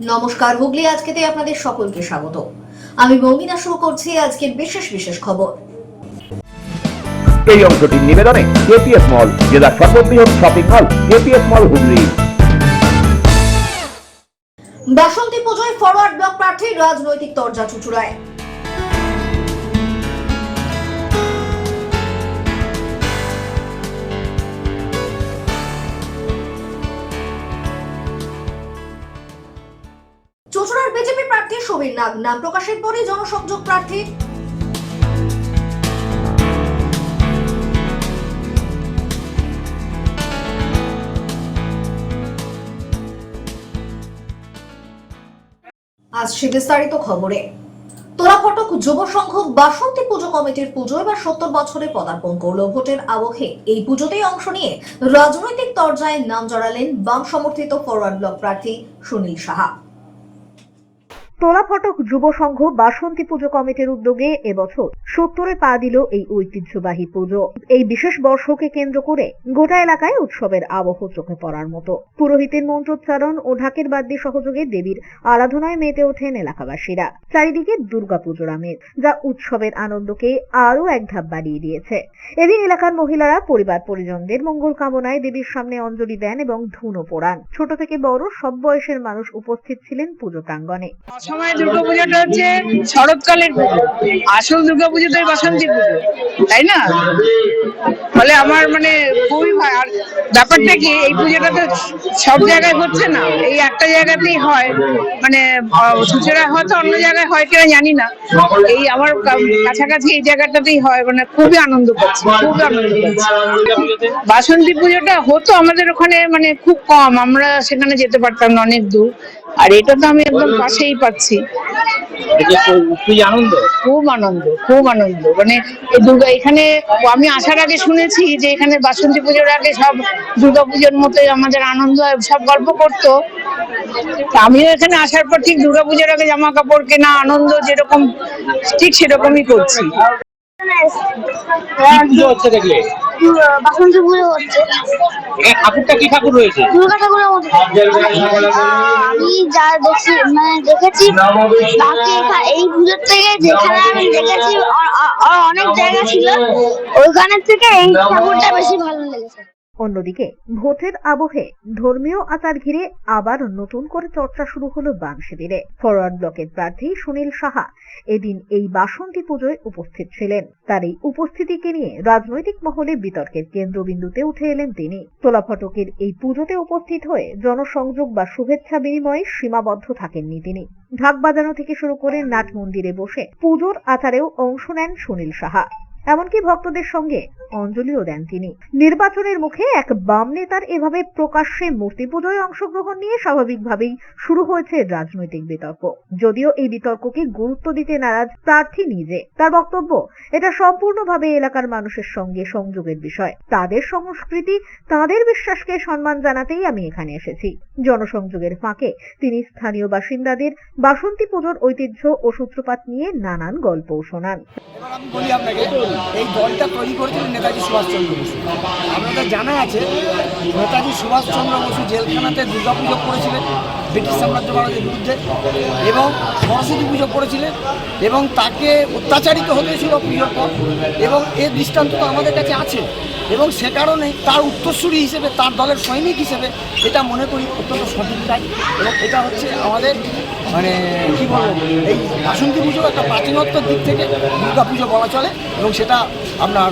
নমস্কার, হুগলি আজকেতে আপনাদের সকলকে স্বাগত। আমি মৌমিনা শুরু করছি আজকের বিশেষ খবর। এই অংশটির নিবেদনে কেপিএস মল, জেলার সর্ববৃহৎ শপিং মল কেপিএস মল হুগলি। বাসন্তী পুজোয় ফরওয়ার্ড ব্লক প্রার্থীর রাজনৈতিক তরজা চুচুড়ায়। চুচুড়ার বিজেপি প্রার্থী সমীর নাগ নাম প্রকাশের পরই জনসংযোগ প্রার্থী। আসছে বিস্তারিত খবরে। তোলাফটক যুব সংঘ বাসন্তী পুজো কমিটির পুজো এবার 70 বছরে পদার্পণ করল। ভোটের আবহে এই পুজোতেই অংশ নিয়ে রাজনৈতিক তরজায় নাম জড়ালেন বাম সমর্থিত ফরওয়ার্ড ব্লক প্রার্থী সুনীল সাহা। তোলাফটক যুব সংঘ বাসন্তী পুজো কমিটির উদ্যোগে এবছর 70-এ পা দিল এই ঐতিহ্যবাহী পুজো। এই বিশেষ বর্ষকে কেন্দ্র করে গোটা এলাকায় উৎসবের আবহ চোখে পড়ার মতো। পুরোহিতের মন্ত্রোচ্চারণ ও ঢাকের বাদ্যের সহযোগে দেবীর আরাধনায় মেতে ওঠেন এলাকাবাসীরা। চারিদিকে দুর্গাপুজোর আমেজ, যা উৎসবের আনন্দকে আরো এক ধাপ বাড়িয়ে দিয়েছে। এদিন এলাকার মহিলারা পরিবার পরিজনদের মঙ্গল কামনায় দেবীর সামনে অঞ্জলি দেন এবং ধুনো পোড়ান। ছোট থেকে বড় সব বয়সের মানুষ উপস্থিত ছিলেন পুজো প্রাঙ্গণে। সময় দুর্গাপূজাটা হচ্ছে শরৎকালের পুজো, আসল দুর্গাপুজো তো বাসন্তী পুজো, তাই না? ফলে আমার খুবই আর ব্যাপারটা কি, এই পুজোটা তো সব জায়গায় হচ্ছে না, এই একটা জায়গাতেই হয়। চুচুড়া হয়তো অন্য জায়গায় হয় কিনা জানি না, এই আমার কাছাকাছি এই জায়গাটাতেই হয়। খুবই আনন্দ পাচ্ছি, খুবই আনন্দ পাচ্ছি। বাসন্তী পুজোটা হতো আমাদের ওখানে খুব কম, আমরা সেখানে যেতে পারতাম না, অনেক দূর। আর এটা তো আমি একদম পাশেই পাচ্ছি। খুব আনন্দ, খুব আনন্দ। এই দুর্গা এখানে আমি আসার আগে শুনেছি যে এখানে বাসন্তী পুজোর আগে সব দুর্গাপুজোর মতোই আমাদের আনন্দ হয়, সব গল্প করতো। আমিও এখানে আসার পর ঠিক দুর্গাপুজোর আগে জামা কাপড় কেনা, আনন্দ যেরকম ঠিক সেরকমই করছি। বাসন্তী পুজো হচ্ছে, ঠাকুরটা কি ঠাকুর রয়েছে? দুর্গা ঠাকুরের মতো। আমি যা দেখেছি বাকি এই পুজোর থেকে, যেখানে আমি দেখেছি অনেক জায়গা ছিল, ওইখানের থেকে এই ঠাকুরটা বেশি ভালো লেগেছে। অন্যদিকে ভোটের আবহে ধর্মীয় আচার ঘিরে আবার নতুন করে চর্চা শুরু হলো বাম শিবিরে। ফরওয়ার্ড ব্লকের প্রার্থী সুনীল সাহা এদিন এই বাসন্তী পুজোয় উপস্থিত ছিলেন। তার এই উপস্থিতিকে নিয়ে রাজনৈতিক মহলে বিতর্কের কেন্দ্রবিন্দুতে উঠে এলেন তিনি। তোলাফটকের এই পুজোতে উপস্থিত হয়ে জনসংযোগ বা শুভেচ্ছা বিনিময়ে সীমাবদ্ধ থাকেননি তিনি। ঢাক বাজানো থেকে শুরু করে নাট মন্দিরে বসে পুজোর আচারেও অংশ নেন সুনীল সাহা। এমনকি ভক্তদের সঙ্গে অঞ্জলিও দেন তিনি। নির্বাচনের মুখে এক বাম নেতার এভাবে প্রকাশ্যে মূর্তি পুজোয় অংশগ্রহণ নিয়ে স্বাভাবিকভাবেই শুরু হয়েছে রাজনৈতিক বিতর্ক। যদিও এই বিতর্ককে গুরুত্ব দিতে নারাজ প্রার্থী নিজে। তার বক্তব্য, এটা সম্পূর্ণভাবে এলাকার মানুষের সঙ্গে সংযোগের বিষয়। তাদের সংস্কৃতি, তাদের বিশ্বাসকে সম্মান জানাতেই আমি এখানে এসেছি। জনসংযোগের ফাঁকে তিনি স্থানীয় বাসিন্দাদের বাসন্তী পুজোর ঐতিহ্য ও সূত্রপাত নিয়ে নানান গল্পও শোনান। এবার আমি বলি আপনাকে, এই দলটা তৈরি করেছিলেন নেতাজি সুভাষচন্দ্র বসু। আপনাদের জানা আছে নেতাজি সুভাষচন্দ্র বসু জেলখানাতে দুর্গাপুজো করেছিলেন ব্রিটিশ সাম্রাজ্যবাদের বিরুদ্ধে, এবং সরস্বতী পুজো করেছিলেন, এবং তাকে অত্যাচারিত হতেছিল পুজোর পর, এবং এর দৃষ্টান্ত তো আমাদের কাছে আছে। এবং সে কারণে তার উত্তরসূরি হিসেবে, তার দলের সৈনিক হিসেবে এটা মনে করি অত্যন্ত সঠিক কাজ। এবং এটা হচ্ছে আমাদের কি বলবো, এই বাসন্তী পুজো একটা প্রাচীনত্বের দিক থেকে দুর্গা পুজো বলা চলে, এবং সেটা আপনার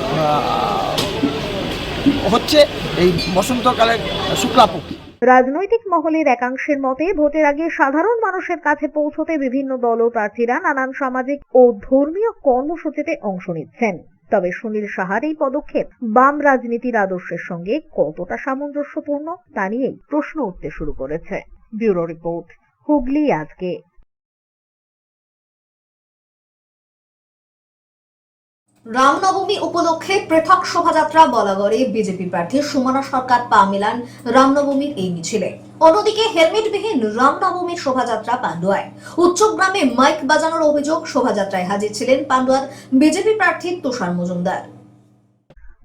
হচ্ছে এই বসন্তকালের শুক্লাপক্ষী। রাজনৈতিক মহলের একাংশের মতে ভোটের আগে সাধারণ মানুষের কাছে পৌঁছতে বিভিন্ন দল ও প্রার্থীরা নানান সামাজিক ও ধর্মীয় কর্মসূচিতে অংশ নিচ্ছেন। তবে সুনীল সাহার এই পদক্ষেপ বাম রাজনীতির আদর্শের সঙ্গে কতটা সামঞ্জস্যপূর্ণ তা নিয়েই প্রশ্ন উঠতে শুরু করেছে। ব্যুরো রিপোর্ট, হুগলি আজকে। রামনবমী উপলক্ষে পৃথক শোভাযাত্রা বলাগড়ে বিজেপি প্রার্থী সুমনা সরকার পা মেলান রামনবমীর এই মিছিলে। অন্যদিকে হেলমেটবিহীন রামনবমীর শোভাযাত্রা পান্ডুয়ায়। উচ্চগ্রামে মাইক বাজানোর অভিযোগ, শোভাযাত্রায় হাজির ছিলেন পান্ডুয়ার বিজেপি প্রার্থী তুষার মজুমদার।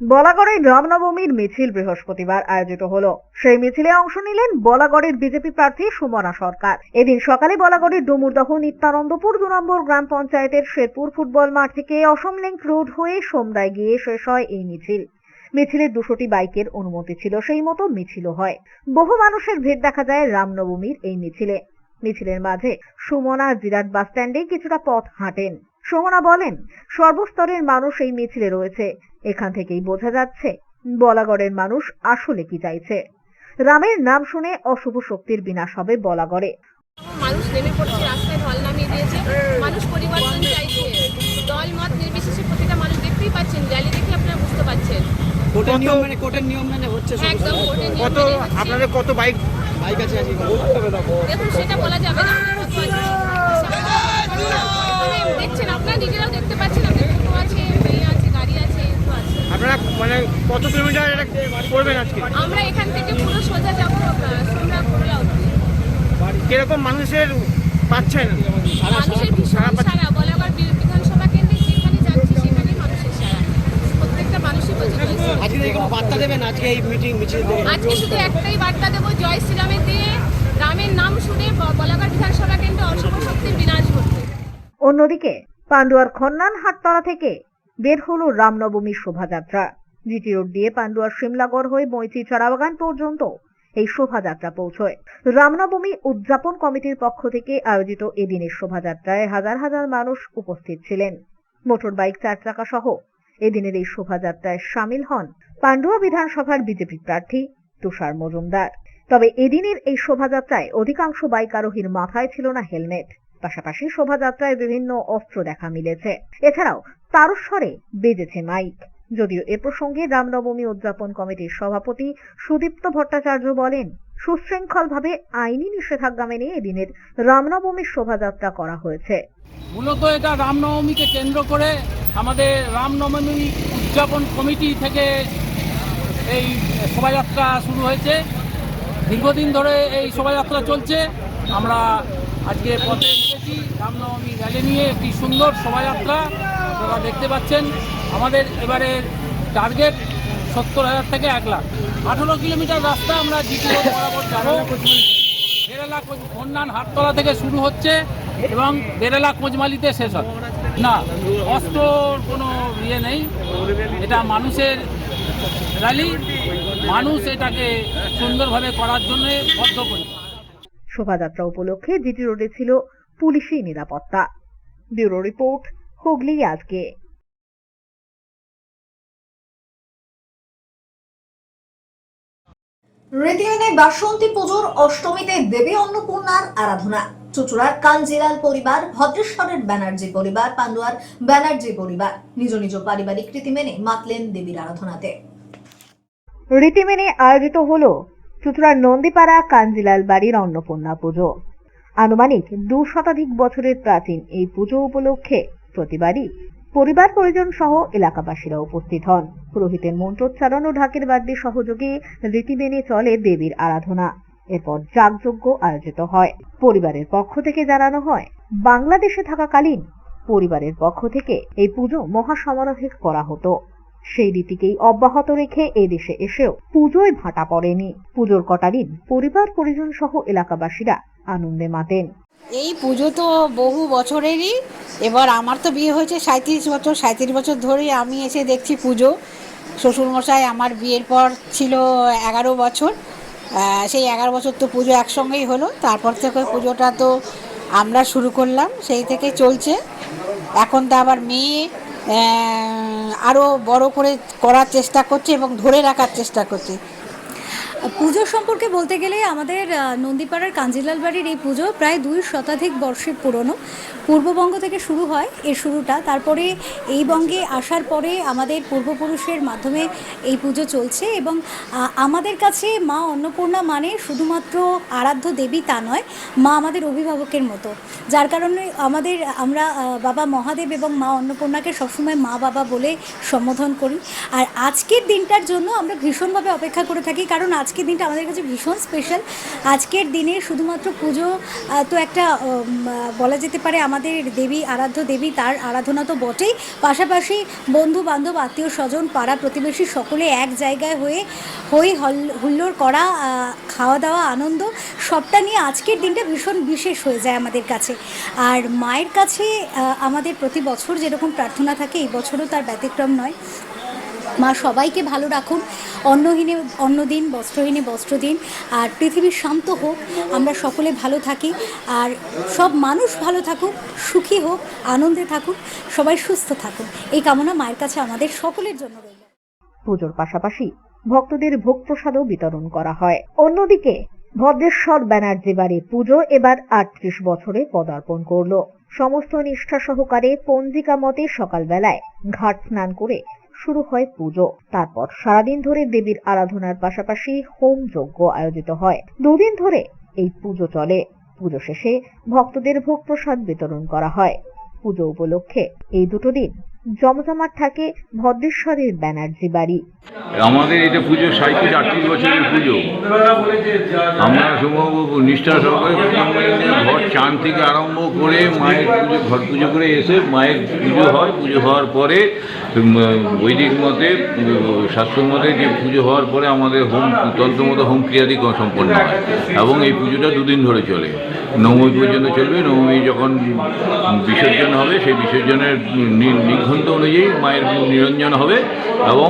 বলাগড়ে রামনবমীর মিছিল বৃহস্পতিবার আয়োজিত হলো। সেই মিছিলে অংশ নিলেন বলাগড়ের বিজেপি প্রার্থী সুমনা সরকার। এদিন সকালে বলাগড়ের ডুমুরদহ নিত্যানন্দপুর 2 নম্বর গ্রাম পঞ্চায়েতের শেরপুর ফুটবল মাঠ থেকে অসম লিংক রোড হয়ে সোমদায় গিয়ে শেষ হয় এই মিছিল। মিছিলে 200টি বাইকের অনুমতি ছিল, সেই মতো মিছিলও হয়। বহু মানুষের ভিড় দেখা যায় রামনবমীর এই মিছিলে। মিছিলের মাঝে সুমনা জিরাট বাস স্ট্যান্ডে কিছুটা পথ হাঁটেন। সুমনা বলেন, সর্বস্তরের মানুষ এই মিছিলে রয়েছে। এখান থেকেই বোঝা যাচ্ছে বলাগড়ের মানুষ আসলে কি চাইছে। রামের নাম শুনে অশুভ শক্তির বিনাশ হবে বলাগড়ে। মানুষ নেমে পড়ছে, রাস্তায় ঢল নামিয়ে দিয়েছে। মানুষ পরিবর্তন চাইছে, দল মত নির্বিশেষে প্রতিটা মানুষ দেখতেই পাচ্ছেন, র্যালি দেখে আপনারা বুঝতে পারছেন। কোর্টের নিয়ম মেনে হচ্ছে একদম কোর্টের নিয়ম কত মেনে হচ্ছে। আপনাদের কত বাইক আছে আজকে? দেখুন সেটা বলা যাবে না, কত আছে। মানে দেখছেন, আপনারা নিজেরাও দেখতে পাচ্ছেন, আপনাদের টোটো আছে, মেয়ে আছে, গাড়ি আছে, এগুলো আছে। আপনারা মানে কত কিলোমিটার এটা করবেন আজকে? আমরা এখান থেকে পুরো সোজা যাবো সোমরা করলা অবধি। কিরকম মানুষের পাচ্ছেন? মানুষের ভীষণ সারা, বলাগড় বিধানসভা কেন্দ্রে যেখানে যাচ্ছি সেখানে মানুষের সারা, প্রত্যেকটা মানুষই বলছে আজকে কোনো বার্তা দেবেন আজকে এই মিছিল? আজকে শুধু একটাই বার্তা দেবো, জয় শ্রীরামের দিয়ে রামের নাম শুনে বলাগড় বিধানসভা কেন্দ্রে অশুভ শক্তির বিনাশ ঘটবে। অন্যদিকে পান্ডুয়ার খন্নান হাটতলা থেকে বের হলো রামনবমীর শোভাযাত্রা। জিটি রোড দিয়ে পান্ডুয়ার শিমলাগড় হয়ে বইচি চারাবাগান পর্যন্ত এই শোভাযাত্রা পৌঁছয়। রামনবমী উদযাপন কমিটির পক্ষ থেকে আয়োজিত এদিনের শোভাযাত্রায় হাজার হাজার মানুষ উপস্থিত ছিলেন। মোটর বাইক, 4 চাকা সহ এদিনের এই শোভাযাত্রায় সামিল হন পান্ডুয়া বিধানসভার বিজেপি প্রার্থী তুষার মজুমদার। তবে এদিনের এই শোভাযাত্রায় অধিকাংশ বাইক আরোহীর মাথায় ছিল না হেলমেট। পাশাপাশি শোভাযাত্রায় বিভিন্ন অস্ত্র দেখা মিলেছে। এছাড়াও তারস্বরে বেজেছে মাইক। যদিও এ প্রসঙ্গে রামনবমী উদযাপন কমিটির সভাপতি সুদীপ্ত ভট্টাচার্য বলেন, সুশৃঙ্খলভাবে আইনি নিষেধাজ্ঞা মেনে এদিনের রামনবমীর শোভাযাত্রা করা হয়েছে। মূলত এটা রামনবমীকে কেন্দ্র করে আমাদের রামনবমী উদযাপন কমিটি থেকে এই শোভাযাত্রা শুরু হয়েছে। দীর্ঘদিন ধরে এই শোভাযাত্রা চলছে। আমরা আজকে পথে নেমেছি রামনবমী র্যালি নিয়ে, একটি সুন্দর শোভাযাত্রা আপনারা দেখতে পাচ্ছেন। আমাদের এবারের টার্গেট 70,000 থেকে 1 লাখ। 18 কিলোমিটার রাস্তা আমরা জিটি রোড বরাবর যাবো। বেরেলা খন্নান হাটতলা থেকে শুরু হচ্ছে এবং বেরেলা কোচমালিতে শেষ হবে। না, অস্ত্রর কোনো ইয়ে নেই, এটা মানুষের র্যালি, মানুষ এটাকে সুন্দরভাবে করার জন্য বদ্ধপরিকর। শোভাযাত্রা উপলক্ষে জিটি রোডে ছিল পুলিশি নিরাপত্তা। ব্যুরো রিপোর্ট, হুগলি আজকে। রীতি মেনে বাসন্তী পুজোর অষ্টমীতে দেবী অন্নপূর্ণার আরাধনা। চুচুড়ার কাঞ্জিলাল পরিবার, ভদ্রেশ্বরের ব্যানার্জি পরিবার, পান্ডুয়ার ব্যানার্জি পরিবার নিজ নিজ পারিবারিক রীতি মেনে মাতলেন দেবীর আরাধনাতে। রীতি মেনে আয়োজিত হলো চুচুড়ার নন্দীপাড়া কাঞ্জিলাল বাড়ির অন্নপূর্ণা পুজো। আনুমানিক 2 শতাধিক বছরের প্রাচীন এই পুজো উপলক্ষে প্রতিবারই পরিবার পরিজন সহ এলাকাবাসীরা উপস্থিত হন। পুরোহিতের মন্ত্রোচ্চারণ ও ঢাকের বাদ্যে সহযোগে রীতি মেনে চলে দেবীর আরাধনা। এরপর যাগযজ্ঞ আয়োজিত হয়। পরিবারের পক্ষ থেকে জানানো হয়, বাংলাদেশে থাকাকালীন পরিবারের পক্ষ থেকে এই পুজো মহাসমারোহে করা হতো। সেই রীতিকেই অব্যাহত রেখে এদেশে এসেও পুজোয় ভাটা পড়েনি। পুজোর কটা দিন পরিবার পরিজন সহ এলাকাবাসীরা আনন্দে মাতেন। এই পুজো তো বহু বছরেরই। এবার আমার তো বিয়ে হয়েছে 37 বছর ধরে আমি এসে দেখছি পুজো। শ্বশুরমশাই আমার বিয়ের পর ছিল 11 বছর, সেই 11 বছর তো পুজো একসঙ্গেই হলো। তারপর থেকে পুজোটা তো আমরা শুরু করলাম, সেই থেকে চলছে। এখন তো আবার মেয়ে আরও বড় করে করার চেষ্টা করছে এবং ধরে রাখার চেষ্টা করছে। পুজো সম্পর্কে বলতে গেলে আমাদের নন্দীপাড়ার কাঞ্জিলাল বাড়ির এই পুজো প্রায় 2 শতাধিক বর্ষের পুরনো। পূর্ববঙ্গ থেকে শুরু হয় এর শুরুটা, তারপরে এই বঙ্গে আসার পরে আমাদের পূর্বপুরুষের মাধ্যমে এই পুজো চলছে। এবং আমাদের কাছে মা অন্নপূর্ণা মানে শুধুমাত্র আরাধ্য দেবী তা নয়, মা আমাদের অভিভাবকের মতো। যার কারণে আমরা বাবা মহাদেব এবং মা অন্নপূর্ণাকে সবসময় মা বাবা বলে সম্বোধন করি। আর আজকের দিনটার জন্য আমরা ভীষণভাবে অপেক্ষা করে থাকি, কারণ আজকে আজকের দিনটা আমাদের কাছে ভীষণ স্পেশাল। আজকের দিনে শুধুমাত্র পুজো তো একটা বলা যেতে পারে আমাদের দেবী, আরাধ্য দেবী, তার আরাধনা তো বটেই, পাশাপাশি বন্ধু বান্ধব, আত্মীয় স্বজন, পাড়া প্রতিবেশী সকলে এক জায়গায় হয়ে হই হুল্লোড় করা, খাওয়া দাওয়া, আনন্দ সবটা নিয়ে আজকের দিনটা ভীষণ বিশেষ হয়ে যায় আমাদের কাছে। আর মায়ের কাছে আমাদের প্রতি বছর যেরকম প্রার্থনা থাকে, এই বছরও তার ব্যতিক্রম নয়। মা সবাইকে ভালো রাখুন, অন্নহীনে অন্ন দিন, বস্ত্রহীনে বস্ত্র দিন, আর পৃথিবী শান্ত হোক, আমরা সকলে ভালো থাকি, আর সব মানুষ ভালো থাকুক, সুখী হোক, আনন্দে থাকুক, সবাই সুস্থ থাকুন, এই কামনা মায়ের কাছে আমাদের সকলের জন্য রইল। পুজোর পাশাপাশি ভক্তদের ভোগ প্রসাদও বিতরণ করা হয়। অন্যদিকে ভদ্রেশ্বর ব্যানার্জি বাড়ির পুজো এবার 38 বছরে পদার্পণ করল। সমস্ত নিষ্ঠা সহকারে পঞ্জিকা মতে সকালবেলায় ঘাট স্নান করে শুরু হয় পুজো। তারপর সারাদিন ধরে দেবীর আরাধনার পাশাপাশি হোম যজ্ঞ আয়োজিত হয়। দুদিন ধরে এই পুজো চলে। পুজো শেষে ভক্তদের ভোগ প্রসাদ বিতরণ করা হয়। পুজো উপলক্ষে এই দুটো দিন জমজমাট থাকে ভদ্রেশ্বরের ব্যানার্জি বাড়ি। আমাদের এটা পুজো 37-38 বছরের পুজো। আমরা নিষ্ঠা সহকারে ঘর চান থেকে আরম্ভ করে মায়ের পুজো, ঘর পুজো করে এসে মায়ের পুজো হয়। পুজো হওয়ার পরে বৈদিক মতে, শাস্ত্র মতে যে পুজো হওয়ার পরে আমাদের তন্ত্র মতো হোম ক্রিয়াদি সম্পন্ন হয় এবং এই পুজোটা দুদিন ধরে চলে, নবমী পর্যন্ত চলবে। নবমী যখন বিসর্জন হবে, সেই বিসর্জনের নিঘণ্ট অনুযায়ী মায়ের নিরঞ্জন হবে এবং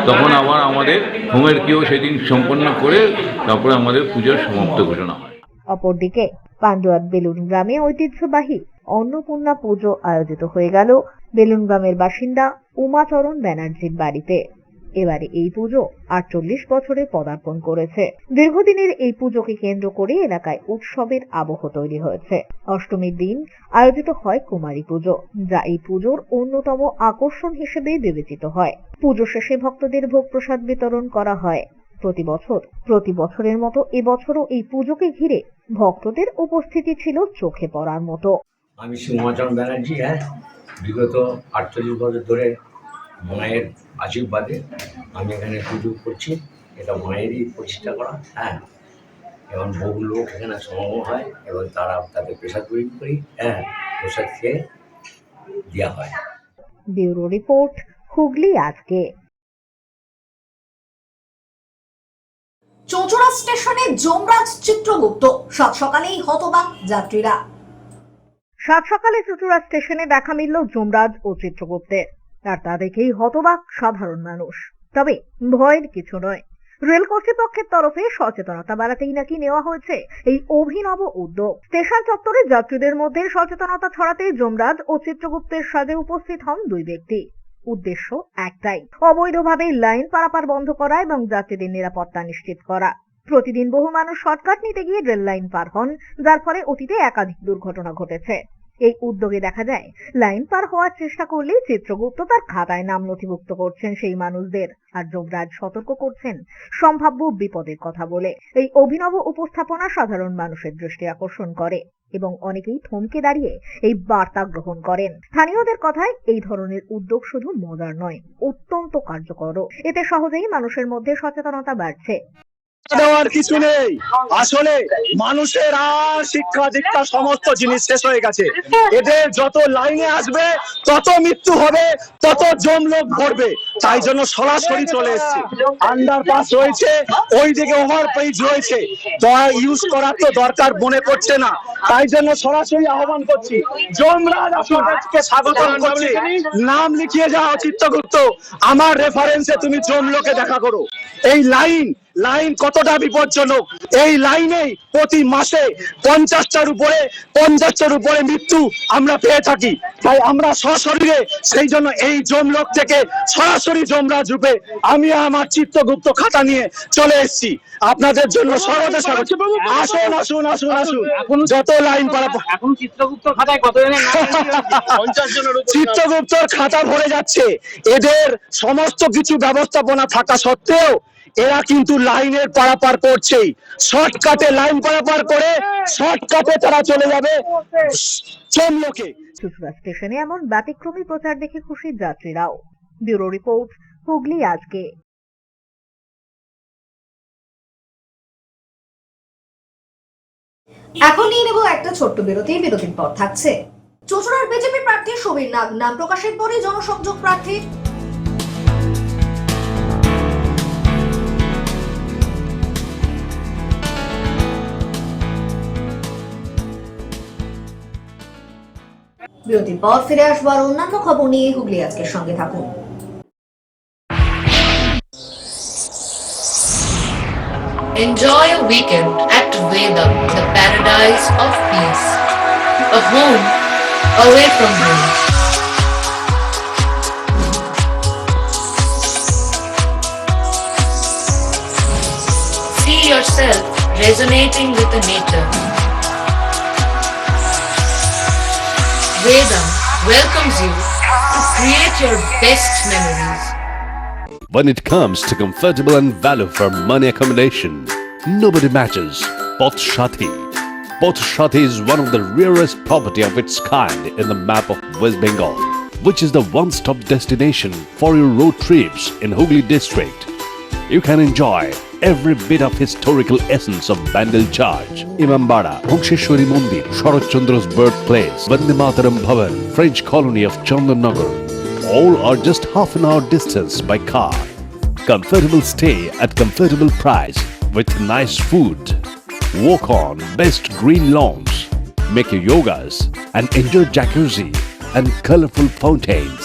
তখন আবার আমাদের হোমের কেউ সেদিন সম্পন্ন করে তারপরে আমাদের পুজোর সমাপ্ত ঘোষণা হয়। অপরদিকে পান্ডুয়ার বেলুন গ্রামে ঐতিহ্যবাহী অন্নপূর্ণা পুজো আয়োজিত হয়ে গেল বেলুন গ্রামের বাসিন্দা উমাচরণ ব্যানার্জির বাড়িতে। এবারে এই পুজো 48 বছরে পদার্পণ করেছে। দীর্ঘদিনের এই পুজোকে কেন্দ্র করে এলাকায় উৎসবের আবহ তৈরি হয়েছে। অষ্টমীর দিন আয়োজিত হয় কুমারী পুজো, যা এই পুজোর অন্যতম আকর্ষণ হিসেবে বিবেচিত হয়। পুজো শেষে ভক্তদের ভোগ প্রসাদ বিতরণ করা হয়। প্রতি বছরের মতো এবছরও এই পুজোকে ঘিরে ভক্তদের উপস্থিতি ছিল চোখে পড়ার মতো। আমি শ্রী উমাচরণ ব্যানার্জি। বিগত 48 বছর ধরে মায়ের আশীর্বাদে আমি এখানে পুজো করছি। এটা মায়েরই প্রতিষ্ঠা করা। এবং বহু লোক এখানে সমাগম হয় এবং তাদের প্রসাদ তৈরি করি, প্রসাদ খেয়ে দেওয়া হয়। ব্যুরো রিপোর্ট, হুগলি আজকে। চৌচুড়া স্টেশনে যমরাজ চিত্রগুপ্ত, সাত সকালেই হতবাক যাত্রীরা। সাত সকালে চৌচুড়া স্টেশনে দেখা মিলল যমরাজ ও চিত্রগুপ্তের। আর তা দেখেই হতবাক সাধারণ মানুষ। তবে ভয়ের কিছু নয়। রেল কর্তৃপক্ষের তরফে সচেতনতা বাড়াতেই নাকি নেওয়া হয়েছে এই অভিনব উদ্যোগ। স্টেশন চত্বরে যাত্রীদের মধ্যে সচেতনতা ছড়াতে যমরাজ ও চিত্রগুপ্তের সাজে উপস্থিত হন দুই ব্যক্তি। উদ্দেশ্য একটাই, অবৈধভাবে লাইন পারাপার বন্ধ করা এবং যাত্রীদের নিরাপত্তা নিশ্চিত করা। প্রতিদিন বহু মানুষ শর্টকাট নিতে গিয়ে রেল লাইন পার হন, যার ফলে অতীতে একাধিক দুর্ঘটনা ঘটেছে। এই উদ্যোগে দেখা যায় লাইন পার হওয়ার চেষ্টা করলেই চিত্রগুপ্ত তার খাতায় নাম নথিভুক্ত করছেন সেই মানুষদের, আর যমরাজ সতর্ক করছেন সম্ভাব্য বিপদের কথা বলে। এই অভিনব উপস্থাপনা সাধারণ মানুষের দৃষ্টি আকর্ষণ করে এবং অনেকেই থমকে দাঁড়িয়ে এই বার্তা গ্রহণ করেন। স্থানীয়দের কথায় এই ধরনের উদ্যোগ শুধু মজার নয়, অত্যন্ত কার্যকর। এতে সহজেই মানুষের মধ্যে সচেতনতা বাড়ছে। দেওয়ার কিছু নেই, আসলে মানুষের আর শিক্ষা দীক্ষা সমস্ত জিনিস শেষ হয়ে গেছে। এদের যত লাইনে আসবে তত মৃত্যু হবে, তত জমলোক ভরবে। তাই জন্য সরাসরি চলে এসেছে। আন্ডারপাস রয়েছে, ওইদিকে ওভারব্রিজ রয়েছে, ইউজ করার তো দরকার মনে করছে না। তাই জন্য সরাসরি আহ্বান করছি, যমরাজ আপনাদেরকে স্বাগত করছি। নাম লিখিয়ে যাও চিত্রগুপ্ত, আমার রেফারেন্সে তুমি জমলোকে দেখা করো। এই লাইন কতটা বিপজ্জনক। এই লাইনেই প্রতি মাসে 50টার উপরে মৃত্যু আমরা পেয়ে থাকি। তাই আমরা সশরীরে সেই জন্য এই যমলোক থেকে সরাসরি যমরাজ রূপে আমি আমার চিত্রগুপ্ত খাতা নিয়ে চলে এসেছি আপনাদের জন্য। সরদে স্বাগত। আসুন। যত লাইন পারাপার এখন চিত্রগুপ্ত খাতায় কতজনের চিত্রগুপ্তর খাতা ভরে যাচ্ছে। এদের সমস্ত কিছু ব্যবস্থাপনা থাকা সত্ত্বেও এরা কিন্তু লাইনের পারাপার করছেই। শর্টকাটে লাইন পারাপার করে শর্টকাটে তারা চলে যাবে যমলোকে। চৌচুড়া স্টেশনে এমন ব্যতিক্রমী প্রচার দেখে খুশি যাত্রীরাও। ব্যুরো রিপোর্ট, হুগলি আজকে। এখন নিয়ে নেব একটা ছোট্ট বিরতির পর থাকছে চুঁচুড়ার বিজেপি প্রার্থী সুবীর নাগ নাম প্রকাশের পরে জনসংযোগ প্রার্থী বিরতির পর ফিরে আসবো আর অন্যান্য খবর নিয়ে। হুগলি আজকের সঙ্গে থাকুন। Enjoy a weekend at Vedam, the paradise of peace. A home away from home. See yourself resonating with the nature. Vedam welcomes you to create your best memories. When it comes to comfortable and value for money accommodation, nobody matches Poth Shati. Poth Shati is one of the rarest property of its kind in the map of West Bengal, which is the one-stop destination for your road trips in Hooghly district. You can enjoy every bit of historical essence of Bandel Church, Imambara, Bhongsheshwari Mandir, Sharat Chandra's birthplace, Vande Mataram Bhavan, French colony of Chandannagar. All are just half an hour distance by car. Comfortable stay at comfortable price with nice food. Walk on best green lawns, make your yogas and enjoy jacuzzi and colorful fountains.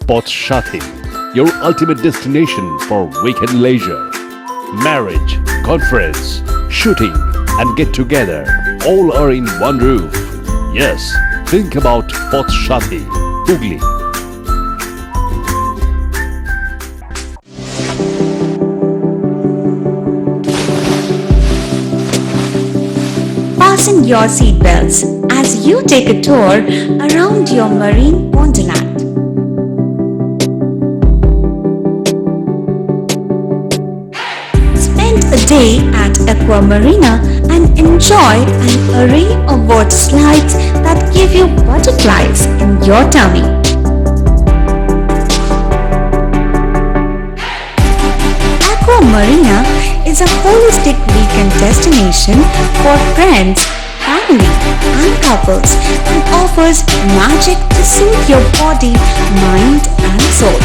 Poth Shati, your ultimate destination for weekend leisure. Marriage, conference, shooting and get together all are in one roof. Yes, think about Poth Shati, Hooghly. Fasten your seatbelts as you take a tour around your marine wonderland. Spend a day at Aqua Marina and enjoy an array of water slides that give you butterflies in your tummy. Aqua Marina is a holistic weekend destination for friends, family and couples and offers magic to soothe your body, mind and soul.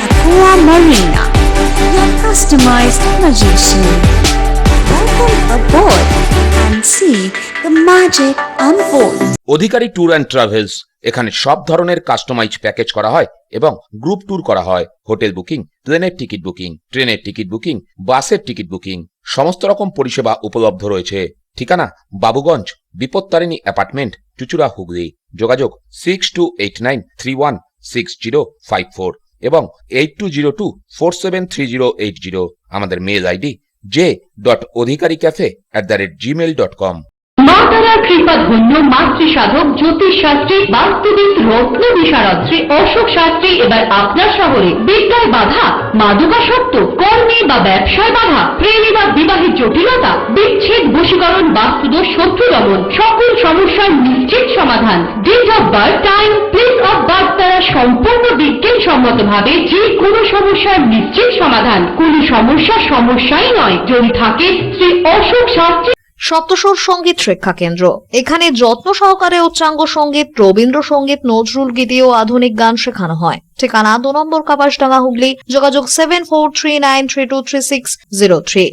Aqua Marina, your customized magician. Welcome aboard and see the magic unfold. Adhikari tour and travels, এখানে সব ধরনের customise package করা হয় এবং group tour করা হয়। Hotel booking, প্লেনের ticket booking, ট্রেনের টিকিট বুকিং, বাসের টিকিট বুকিং, সমস্ত রকম পরিষেবা উপলব্ধ রয়েছে। ঠিকানা বাবুগঞ্জ, বিপত্তারিণী অ্যাপার্টমেন্ট, চুঁচুড়া, হুগলি। যোগাযোগ 6289316054 এবং 8202473080। আমাদের মেল আইডি j.odhikaricafe@gmail.com। মা তারার কৃপা ধন্য মাতৃ সাধক জ্যোতিষ শাস্ত্রী, বাস্তুবিদ, রত্ন বিশারদ শ্রী অশোক শাস্ত্রী এবার আপনার শহরে। বিদ্যায় বাধা, মাদকাসক্ত, কর্মে বা ব্যবসায় বাধা, প্রেমে বা বিবাহের জটিলতা, বিচ্ছেদ, বশীকরণ, বাস্তুদোষ, শত্রু দমন, সকল সমস্যার নিশ্চিত সমাধান। Date of birth, time, place of birth দ্বারা সম্পূর্ণ বিজ্ঞানসম্মত ভাবে যে কোনো সমস্যার নিশ্চিত সমাধান। কোনো সমস্যাই নয় যদি থাকে শ্রী অশোক শাস্ত্রী। সপ্তস্বর সঙ্গীত শিক্ষা কেন্দ্র, এখানে যত্ন সহকারে উচ্চাঙ্গ সঙ্গীত, রবীন্দ্রসঙ্গীত, নজরুল গীতি ও আধুনিক গান শেখানো হয়। ঠিকানা 2 নম্বর কাপাসডাঙ্গা, হুগলি। যোগাযোগ 7439323603।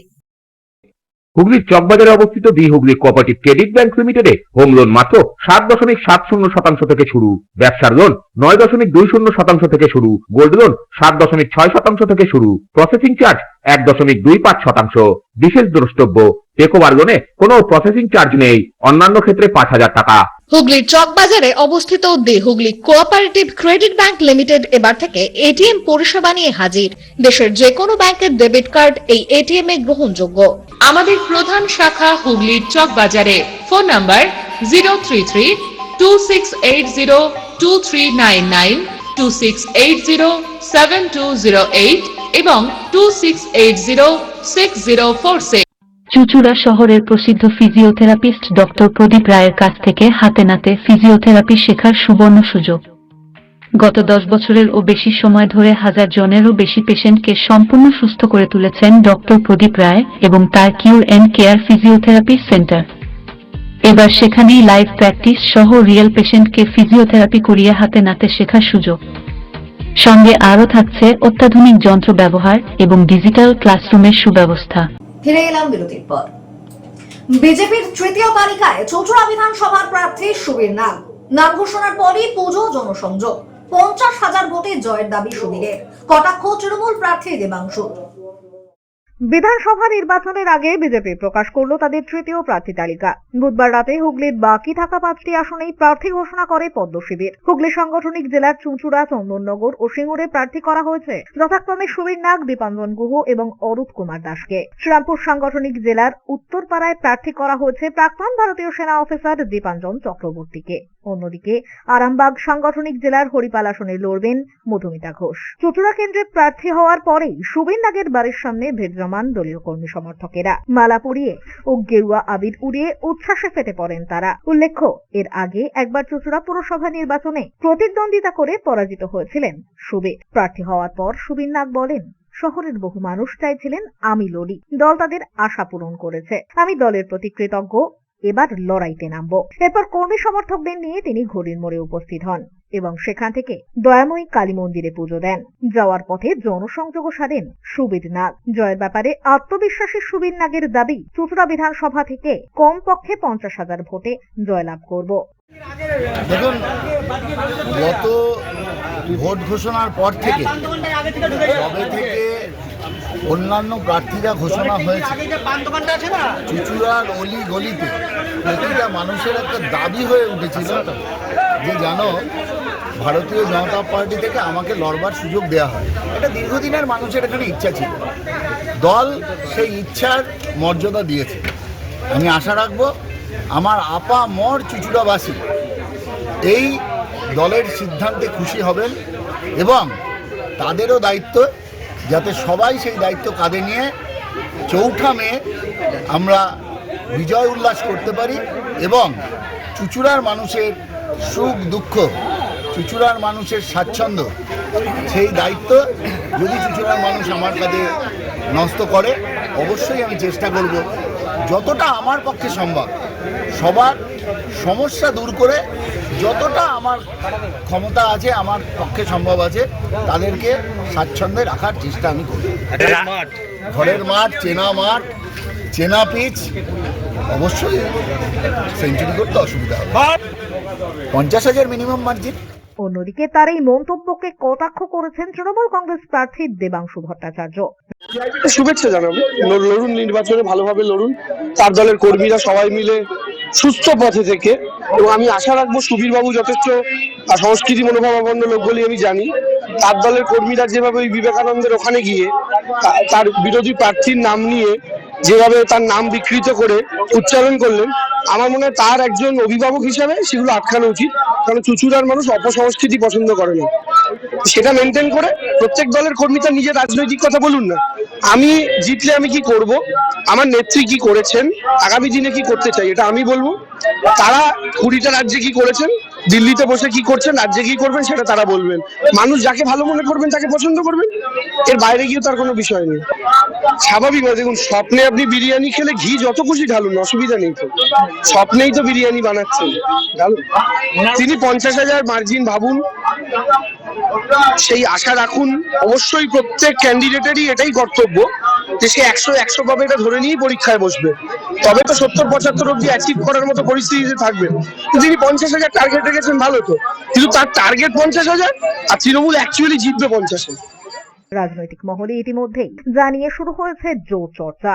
হুগলির চকবাজারে অবস্থিত the Hooghly cooperative credit bank লিমিটেডে হোম লোন মাত্র 7.70% থেকে শুরু। ব্যবসার লোন 9.20% থেকে শুরু। গোল্ড লোন 7.6% থেকে শুরু। Processing charge 1.25%। বিশেষ দ্রষ্টব্য, টেকওভার লোনে কোনো প্রসেসিং চার্জ নেই। অন্যান্য ক্ষেত্রে 5,000 টাকা। হুগলির চকবাজারে অবস্থিত the Hooghly cooperative credit bank limited এবার থেকে এটিএম পরিষেবা নিয়ে হাজির। দেশের যে কোনো ব্যাংকের ডেবিট কার্ড এই এটিএম এ গ্রহণযোগ্য। আমাদের প্রধান শাখা হুগলির চকবাজারে। ফোন নাম্বার 033-2680-2399, 2680-7208 এবং 2680-6046। চুঁচুড়া শহরের প্রসিদ্ধ ফিজিওথেরাপিস্ট ডক্টর প্রদীপ রায়ের কাছ থেকে হাতে নাতে ফিজিওথেরাপি শেখার সুবর্ণ সুযোগ। গত 10 বছরের ও বেশি সময় ধরে 1000 জনেরও বেশি পেশেন্টকে সম্পূর্ণ সুস্থ করে তুলেছেন ডক্টর প্রদীপ রায় এবং তার কিউর অ্যান্ড কেয়ার ফিজিওথেরাপি সেন্টার। এবার সেখানেই লাইভ প্র্যাকটিস সহ রিয়েল পেশেন্টকে ফিজিওথেরাপি করিয়ে হাতে নাতে শেখার সুযোগ। সঙ্গে আরও থাকছে অত্যাধুনিক যন্ত্র ব্যবহার এবং ডিজিটাল ক্লাসরুমের সুব্যবস্থা। ফিরে এলাম বিরতির পর। বিজেপির তৃতীয় তালিকায় চৌচুড়া বিধানসভার প্রার্থী সুবীর নাগ। নাম ঘোষণার পরই পুজো জনসংযোগ, 50,000 ভোটে জয়ের দাবি সুবীরের। কটাক্ষ তৃণমূল প্রার্থী দেবাংশু। বিধানসভা নির্বাচনের আগে বিজেপি প্রকাশ করলো তাদের তৃতীয় প্রার্থী তালিকা। বুধবার রাতে হুগলির বাকি থাকা 5টি আসনেই প্রার্থী ঘোষণা করে পদ্ম শিবির। হুগলি সাংগঠনিক জেলার চুঁচুড়া, চন্দননগর ও সিঙ্গুরে প্রার্থী করা হয়েছে যথাক্রমে সুবীর নাগ, দীপাঞ্জন গুহ এবং অরূপ কুমার দাসকে। শ্রীরামপুর সাংগঠনিক জেলার উত্তরপাড়ায় প্রার্থী করা হয়েছে প্রাক্তন ভারতীয় সেনা অফিসার দীপাঞ্জন চক্রবর্তীকে। অন্যদিকে আরামবাগ সাংগঠনিক জেলার হরিপাল আসনে লড়বেন মধুমিতা ঘোষ। চুঁচুড়া কেন্দ্রে প্রার্থী হওয়ার পরেই সুবীর নাগের বাড়ির সামনে ভিড় জমান দলীয় কর্মী সমর্থকেরা। মালা পরিয়ে ও গেরুয়া আবির উড়িয়ে উচ্ছ্বাসে ফেটে পড়েন তারা। উল্লেখ্য, এর আগে একবার চুঁচুড়া পুরসভা নির্বাচনে প্রতিদ্বন্দ্বিতা করে পরাজিত হয়েছিলেন সুবীর। প্রার্থী হওয়ার পর সুবীর নাগ বলেন, শহরের বহু মানুষ চাইছিলেন আমি লড়ি, দল তাদের আশা পূরণ করেছে, আমি দলের প্রতি কৃতজ্ঞ, এবার লড়াইতে নামবো। এরপর কর্মী সমর্থকদের নিয়ে তিনি ঘড়ির মোড়ে উপস্থিত হন এবং সেখান থেকে দয়াময়ী কালী মন্দিরে পুজো দেন। যাওয়ার পথে জনসংযোগও সারেন সুবীর নাগ। জয়ের ব্যাপারে আত্মবিশ্বাসী সুবীর নাগের দাবি, চুঁচুড়া বিধানসভা থেকে কমপক্ষে 50,000 ভোটে জয়লাভ করব। দেখুন, গত ভোট ঘোষণার পর থেকে তবে থেকে অন্যান্য প্রার্থীরা ঘোষণা হয়েছে, চুঁচুড়ার অলি গলিতে প্রতিটা মানুষের একটা দাবি হয়ে উঠেছিল যে জানো ভারতীয় জনতা পার্টি থেকে আমাকে লড়বার সুযোগ দেওয়া হয়। এটা দীর্ঘদিনের মানুষের এখানে ইচ্ছা ছিল, দল সেই ইচ্ছার মর্যাদা দিয়েছে। আমি আশা রাখবো আমার আপা মর চুঁচুড়াবাসী এই দলের সিদ্ধান্তে খুশি হবেন এবং তাদেরও দায়িত্ব যাতে সবাই সেই দায়িত্ব কাঁধে নিয়ে 4 মে আমরা বিজয় উল্লাস করতে পারি এবং চুঁচুড়ার মানুষের সুখ দুঃখ, চুঁচুড়ার মানুষের স্বাচ্ছন্দ্য, সেই দায়িত্ব যদি চুঁচুড়ার মানুষ আমার কাছে ন্যস্ত করে, অবশ্যই আমি চেষ্টা করব যতটা আমার পক্ষে সম্ভব সবার সমস্যা দূর করে, যতটা আমার ক্ষমতা আছে, আমার পক্ষে সম্ভব আছে, তাদেরকে স্বাচ্ছন্দ্যে রাখার চেষ্টা আমি করি। ঘরের মাঠ, চেনা পিচ, অবশ্যই সেঞ্চুরি করতে অসুবিধা হবে। 50,000 মিনিমাম মার্জিন। অন্যদিকে তার এই মন্তব্যকে কটাক্ষ করেছেন তৃণমূল কংগ্রেস প্রার্থী দেবাংশু ভট্টাচার্য। শুভেচ্ছা জানাবো, লড়ুন, নির্বাচনে ভালোভাবে লড়ুন, তার দলের কর্মীরা সবাই মিলে সুস্থ পথে থেকে, এবং আমি আশা রাখবো সুবীর বাবু যথেষ্ট সংস্কৃতি মনোভাবাপন্ন লোক বলে আমি জানি, তার দলের কর্মীরা যেভাবে ওই বিবেকানন্দের ওখানে গিয়ে তার বিরোধী প্রার্থীর নাম নিয়ে যেভাবে তার নাম বিকৃত করে উচ্চারণ করলেন, আমার মনে হয় তার একজন অভিভাবক হিসাবে সেগুলো আটকানো উচিত। কারণ চুঁচুড়ার মানুষ অপসংস্কৃতি পছন্দ করে না, সেটা মেনটেন করে প্রত্যেক দলের কর্মী তার নিজের রাজনৈতিক কথা বলুন না। আমি জিতলে আমি কি করব, আমার নেত্রী কি করেছেন, আগামী দিনে কি করতে চাই, এটা আমি বলবো। তারা 20টা রাজ্যে কি করেছেন, দিল্লিতে বসে কি করছেন, রাজ্যে কি করবেন, সেটা তারা বলবেন। মানুষ যাকে ভালো মনে করবেন তাকে পছন্দ করবেন, এর বাইরে গিয়ে তার কোনো বিষয় নেই। স্বাভাবিক নয়, দেখুন স্বপ্নে আপনি বিরিয়ানি খেলে ঘি যত খুশি ঢালুন, অসুবিধা নেই তো, স্বপ্নেই তো বিরিয়ানি বানাচ্ছেন, ঢালুন। তিনি 50,000 মার্জিন ভাবুন, সেই আশা রাখুন। অবশ্যই প্রত্যেক ক্যান্ডিডেটেরই এটাই কর্তব্য যে সে 100 পাবে, এটা ধরে নিয়েই পরীক্ষায় বসবে, তবে তো 70-75 অব্দি অ্যাচিভ করার মতো পরিস্থিতিতে থাকবে। তিনি 50,000 টার্গেট রেখেছেন, ভালো তো, কিন্তু তার টার্গেট 50,000 আর তৃণমূল অ্যাকচুয়ালি জিতবে 50-এ। রাজনৈতিক মহলে ইতিমধ্যেই জানিয়ে শুরু হয়েছে জোর চর্চা।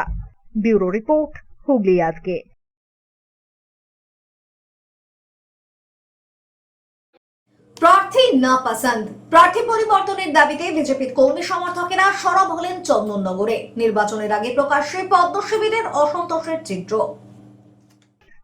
ব্যুরো রিপোর্ট, হুগলি আজকে। প্রার্থী না পছন্দ, প্রার্থী পরিবর্তনের দাবিতে বিজেপির কর্মী সমর্থকেরা সরব হলেন চন্দননগরে। নির্বাচনের আগে প্রকাশ্যে পদ্ম শিবিরের অসন্তোষের চিত্র।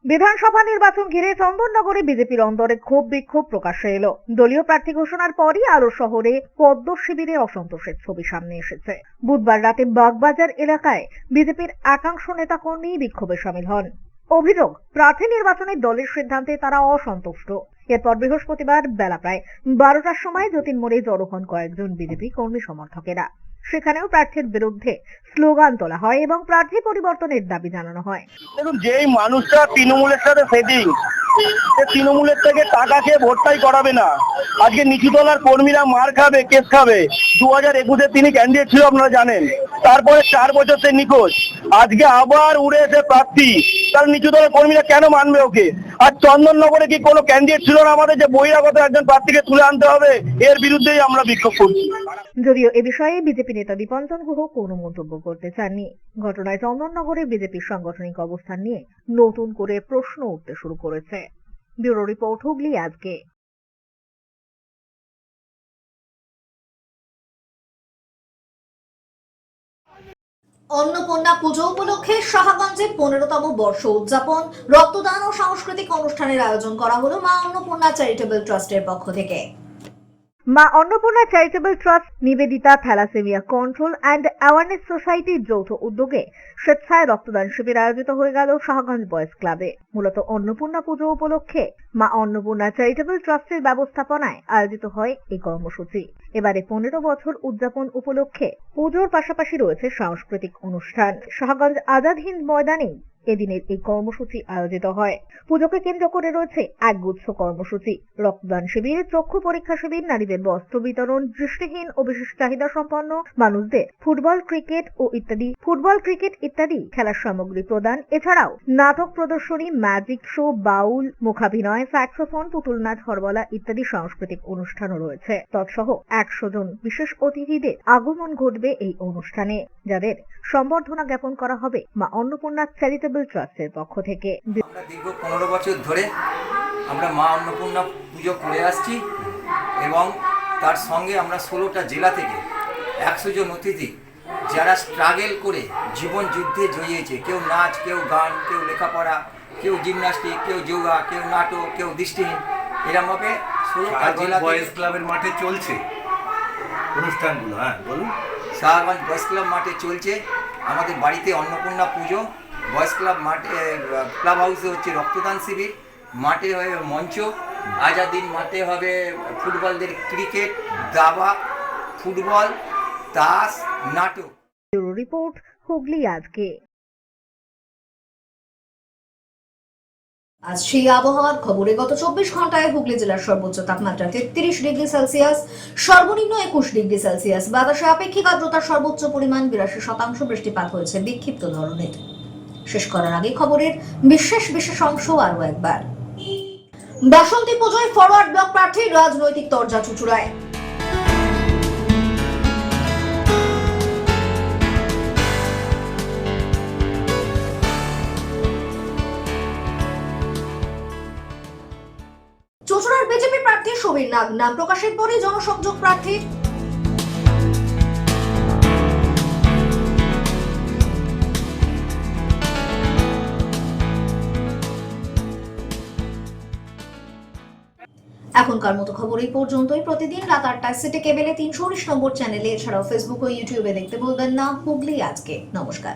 বিধানসভা নির্বাচন ঘিরে চন্দননগরে বিজেপির অন্দরে ক্ষোভ বিক্ষোভ প্রকাশ্যে এলো। দলীয় প্রার্থী ঘোষণার পরই আরো শহরে পদ্ম শিবিরে অসন্তোষের ছবি সামনে এসেছে। বুধবার রাতে বাগবাজার এলাকায় বিজেপির একাংশ নেতাকর্মী বিক্ষোভে সামিল হন। অভিযোগ, প্রার্থী নির্বাচনে দলের সিদ্ধান্তে তারা অসন্তুষ্ট এরপর বৃহস্পতিবার বেলা প্রায় 12টার সময় যতীন মোড়ে জড়ো হন কয়েকজন বিজেপি কর্মী সমর্থকেরা। সেখানেও প্রার্থীর বিরুদ্ধে স্লোগান তোলা হয় এবং প্রার্থী পরিবর্তনের দাবি জানানো হয়। দেখুন, যেই মানুষটা তৃণমূলের সাথে সেটিং, সে তৃণমূলের থেকে টাকা খেয়ে ভোটটাই করাবে না। আজকে নিচুতলার কর্মীরা মার খাবে, কেস খাবে। 2021-এ তিনি ক্যান্ডিডেট ছিল, আপনারা জানেন। তারপরে 4 বছর সে নিখোঁজ। আজকে আবার উড়ে এসে প্রার্থী, তার নিচুতলার কর্মীরা কেন মানবে ওকে? আর চন্দননগরে কি কোনো ক্যান্ডিডেট ছিল না আমাদের যে বহিরাগত একজন প্রার্থীকে তুলে আনতে হবে? এর বিরুদ্ধেই আমরা বিক্ষোভ করছি। যদিও এ বিষয়ে বিজেপি নেতা দীপঞ্জন গুহ কোনো মন্তব্য করতে চাননি। ঘটনায় চন্দননগরে বিজেপির সাংগঠনিক অবস্থান নিয়ে নতুন করে প্রশ্ন উঠতে শুরু করেছে। ব্যুরো রিপোর্ট, হুগলি আজকে। অন্নপূর্ণা পুজো উপলক্ষে সাহাগঞ্জে 15তম বর্ষ উদযাপন, রক্তদান ও সাংস্কৃতিক অনুষ্ঠানের আয়োজন করা হলো মা অন্নপূর্ণা চ্যারিটেবল ট্রাস্টের পক্ষ থেকে। মা Annapurna charitable trust, Nivedita thalassemia control and awareness সোসাইটির যৌথ উদ্যোগে স্বেচ্ছায় রক্তদান শিবির আয়োজিত হয়ে গেল সাহাগঞ্জ বয়েজ ক্লাবে। মূলত অন্নপূর্ণা পুজো উপলক্ষে মা অন্নপূর্ণা চ্যারিটেবল ট্রাস্টের ব্যবস্থাপনায় আয়োজিত হয় এই কর্মসূচি। এবারে 15 বছর উদযাপন উপলক্ষে পুজোর পাশাপাশি রয়েছে সাংস্কৃতিক অনুষ্ঠান। সাহাগঞ্জ আজাদ হিন্দ ময়দানে এদিনের এই কর্মসূচি আয়োজিত হয়। পুজোকে কেন্দ্র করে রয়েছে একগুচ্ছ কর্মসূচি, রক্তদান শিবির, চক্ষু পরীক্ষা শিবির, নারীদের বস্ত্র বিতরণ, দৃষ্টিহীন ও বিশেষ চাহিদা সম্পন্ন মানুষদের ফুটবল ক্রিকেট ইত্যাদি খেলার সামগ্রী প্রদান, এছাড়াও নাটক প্রদর্শনী, ম্যাজিক শো, বাউল, মুখাভিনয়, স্যাক্সোফোন, পুতুল নাচ, হরবলা ইত্যাদি সাংস্কৃতিক অনুষ্ঠানও রয়েছে। তৎসহ 100 জন বিশেষ অতিথিদের আগমন ঘটবে এই অনুষ্ঠানে, যাদের সম্বর্ধনা জ্ঞাপন করা হবে মা অন্নপূর্ণা চ্যারিটেবল ট্রাস্টের পক্ষ থেকে। আমরা দীর্ঘ 15 বছর ধরে আমরা মা অন্নপূর্ণা পুজো করে আসছি এবং তার সঙ্গে আমরা 16টা জেলা থেকে 100 জন অতিথি যারা স্ট্রাগল করে জীবন যুদ্ধে জয়িয়েছে, কেউ নাচ, কেউ গান, কেউ লেখাপড়া, কেউ জিমন্যাস্টিক, কেউ যোগা, কেউ নাটক, কেউ দৃষ্টিহীন, এরমভাবে 16টা জেলা বয়েজ ক্লাবের মাঠে চলছে অনুষ্ঠানগুলো। হ্যাঁ বলুন। শাহগঞ্জ বয়েজ ক্লাব মাঠে চলছে আমাদের বাড়িতে অন্নপূর্ণা পুজো। বয়েজ ক্লাব মাঠে, ক্লাব হাউসে হচ্ছে রক্তদান শিবির, মাঠে হবে মঞ্চ, আজাদিন মাঠে হবে ফুটবলদের ক্রিকেট, দাবা, ফুটবল, তাস, নাটক। ব্যুরো রিপোর্ট, হুগলি আজকে। আজ সেই আবহাওয়ার খবরে গত 24 ঘন্টায় হুগলি জেলার সর্বোচ্চ তাপমাত্রা 33 ডিগ্রি সেলসিয়াস, সর্বনিম্ন 21 ডিগ্রি সেলসিয়াস। বাতাসে আপেক্ষিক আর্দ্রতার সর্বোচ্চ পরিমাণ 82%, বৃষ্টিপাত হয়েছে বিক্ষিপ্ত ধরনের। শেষ করার আগে খবরের বিশেষ অংশ আরো একবার। বাসন্তী পুজোয় ফরওয়ার্ড ব্লক প্রার্থী রাজনৈতিক তরজা চুচুড়ায়। চুচুড়ার বিজেপি প্রার্থী সমীর নাগ নাম প্রকাশের পরই জনসংযোগ প্রার্থীর। এখনকার মতো খবর এই পর্যন্তই। প্রতিদিন রাত 8টায় সিটি কেবেলে 319 নম্বর চ্যানেলে, এছাড়াও ফেসবুক ও ইউটিউবে দেখতে ভুলবেন না হুগলি আজকে। নমস্কার।